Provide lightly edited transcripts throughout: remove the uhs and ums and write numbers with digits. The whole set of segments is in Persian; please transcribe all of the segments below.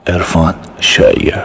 عرفان شایر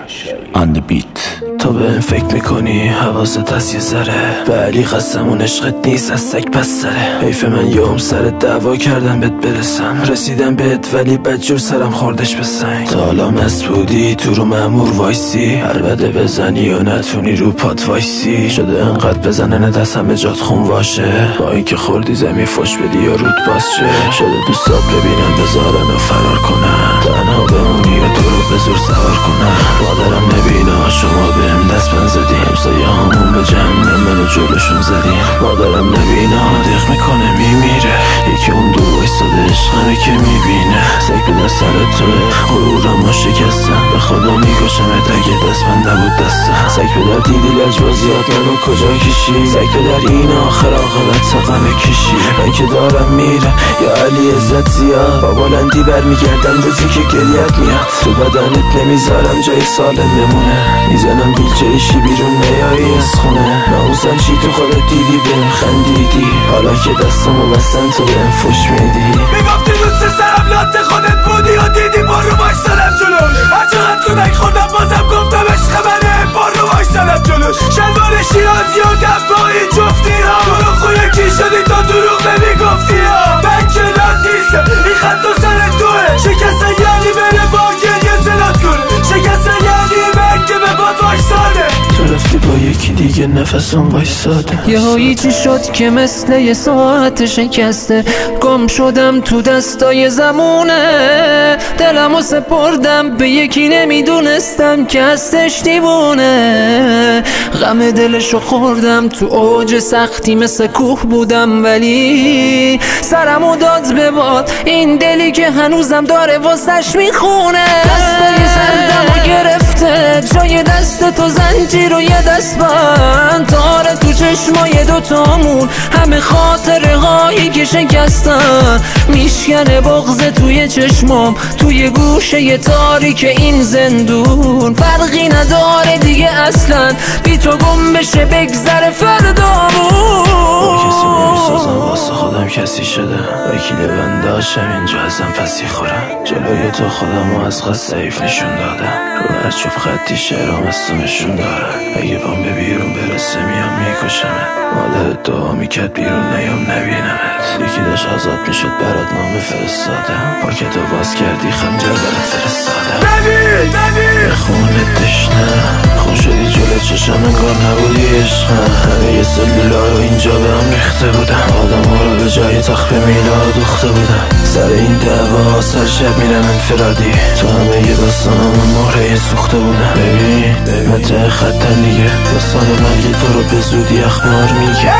on the beat. تو به این فکر میکنی حواست هست یه ذره، ولی قسمون عشقت نیست از سگ پس سره. حیف من یه سر دعوا کردم بهت برسم، رسیدم بهت ولی بدجور سرم خوردش به سنگ. تا حالا مست بودی تو رو مأمور وایسی، عربده بزنی و نتونی رو پات وایسی. شده انقدر بزنن دست همه جات خون واشه، با اینکه خوردی زمین فش بدی یا رود باز شه. شده دوستات ببینم بذارن و فرار کنن، تنها بمونی و تو رو به زور سوار کنن. مادرم نبینا شما بهم دست من زدی، همسایه همون به جهنم منو جلوشون زدی. مادرم نبینا دق میکنه میمیره، یکی اون دور وایستاده عشقمه که میبینه. سگ به دست سر توه غرورم رو شکستم، به خدا میکشمت اگه دست من نبود دستم. سگ به در دیدی لجبازیات منو کجا کشی، سگ به در این آخر عاقبت غم کشی. من که دارم میرم یا علی عزت زیاد، با بلندی برمیگردم روزی که گریت میاد. تو بدنت نمیذارم جای سالم بمونه، میزنم بیلچه‌ایشی بیرون نیایی از خونه. ناموسن چی تو خودت دیدی بهم خندیدی، حالا که دستمو بستن تو بهم فش میدی. میگفتی دوست سرم لات خودت بودی و دیدی برو بایستادم جلوش. هرچقدر کودک خوردم بازم گفتم عشق منه، برو بایستادم جلوش. شلوار شیرازی و دفاعی جفتی ها، برو خونه کی شدی تا دروغ نمیگفتی ها. من که لات نیستم این خط و سر توه، شکستن یعنی بره با گریه زلات کنه، شکستن یعنی من که به باد وایستاده. تو رفتی با یکی دیگه نفسم وایستاده. یهایی چی شد که مثل یه ساعت شکسته، گم شدم تو دستای زمونه. دلمو سپردم به یکی نمیدونستم که هستش دیوونه. غم دلشو خوردم تو اوج سختی مثل کوه بودم، ولی سرمو داد به باد این دلی که هنوزم داره واسش میخونه. دستای سردمو گرفته جای دست تو زنجیر و یه دستبند، داره تو چشمای دوتامون همه خاطره هایی که شکستن. میشکنه بغض توی چشمام توی گوشه تاریک این زندون. فرقی نداره دیگه اصلا بی تو گم بشه بگذره فردامون. کسی نمیسازم واسه خودم کسی شده، وکیل بنداشم اینجا ازم پسی خورم. جلوی تو خودمو از قصد ضعیف نشون دادم، رو هر چوب خطی شعرام از تو نشون دارم. اگه پام به بیرون برسه میام میکشمت، مادرت دعا میکرد بیرون نیام نبینمت. یکی داشت آزاد میشد برات نامه فرستادم، پاکتو باز کردی خنجر برات فرستادم. نبی خونت تشنم خون شدی جلو چشم انگار نبودی عشقم. همه یه سلولا رو اینجا به هم ریخته بودم، آدم ها رو به جای تخت میلاد دوخته بودم. سر این دعوا سر شب میرم انفرادی، تو همه یه داستانمون مهره سوخته بودم. ببین مته خطن دیگه، داستان مرگ تو رو به زودی اخبار میگه.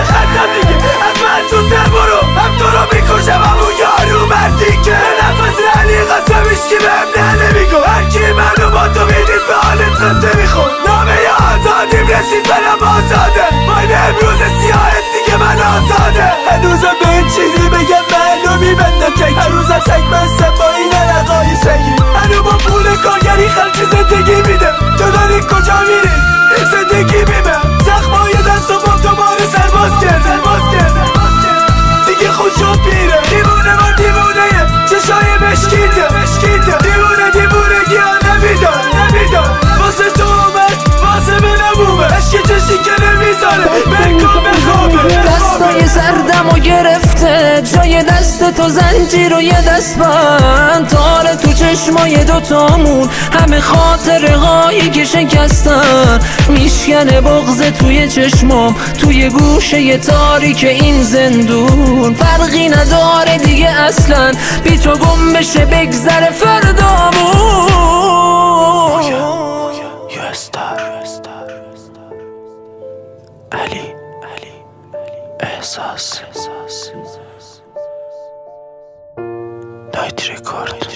خطم دیگه از من زودتر برو، هم تو رو میکشم همون یارو مردی که نفس علی قسمش که بهم نه نمیگو. هرکی منو با تو میدید به حالت خنده میخون، نامه یا آزادیم رسید برم آزاده. باید امروز سیاهت دیگه من آزاده. هنوزم به این چیزی بگم منو میبندم چک، هنوزم سگ بستم با این عرقای سگی. هنو با پول کارگری خلق زندگی میده، تو داری کجا میری زندگی میبم. زخمای دست و با دوباره سرباز کرده دیگه خود شد میره. دیوونه ما دیوونه چشای مشکیده، دیوونه گیاه نمیدار واسه تو اومد واسه منم اومد. عشق چشی که نمیذاره بگم بخوابه. دستای سردمو گرفته جای دست تو زنجیر و یه دستبند، داره تو چشمای دوتامون همه خاطره هایی که شکستن. میشکنه بغض توی چشمام توی گوشه تاریک این زندون. فرقی نداره دیگه اصلا بی تو گم بشه بگذره فردامون. علی احساس نایت ریکورد